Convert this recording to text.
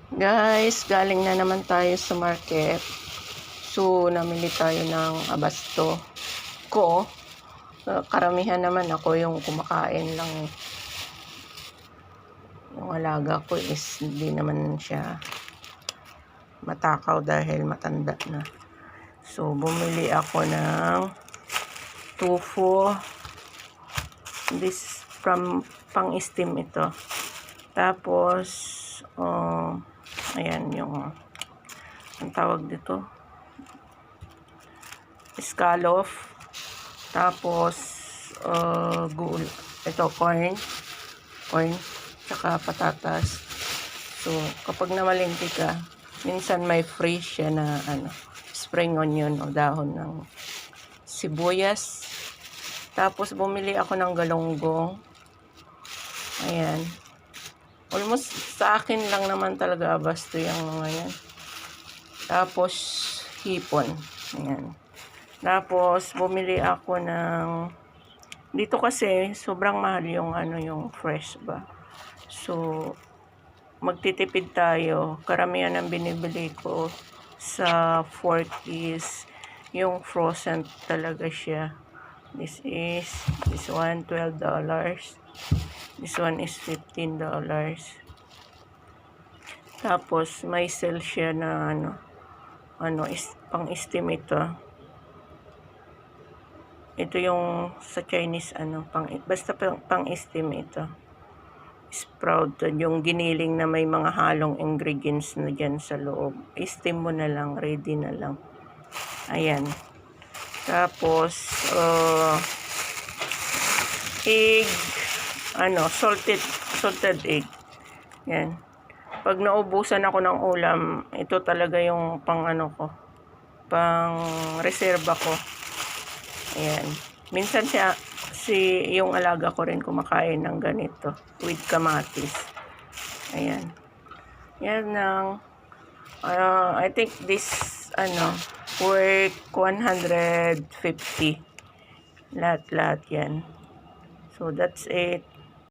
Guys, galing na naman tayo sa market. So, namili tayo ng abasto ko. Karamihan naman ako yung kumakain lang. Yung alaga ko is hindi naman siya matakaw dahil matanda na. So, bumili ako ng tofu. This from pang-steam ito. Tapos, ayan yung ang tawag dito, scallop. Tapos ito corn, tsaka patatas. So kapag namalengke ka, minsan may fresh siya na spring onion o dahon ng sibuyas. Tapos bumili ako ng galunggong. Ayan, almost sa akin lang naman talaga abasto yung mga yan. Tapos hipon. Ayan. Tapos bumili ako ng, dito kasi sobrang mahal yung yung fresh ba. So magtitipid tayo. Karamihan ng binibili ko sa 40s yung frozen talaga siya. This one $12. This one is $15. Tapos may sale siya na pang-steam ito. Ito yung sa Chinese basta pang-steam ito. Sprouted, yung giniling na may mga halong ingredients na dyan sa loob. Steam mo na lang, ready na lang. Ayan. Tapos egg, salted egg. Yan. Pag naubusan ako ng ulam, ito talaga yung pang reserva ko. Ayan. Minsan yung alaga ko rin kumakain ng ganito with kamatis. Ayan. Yan ng I think this worth 150. Lahat yan. So that's it.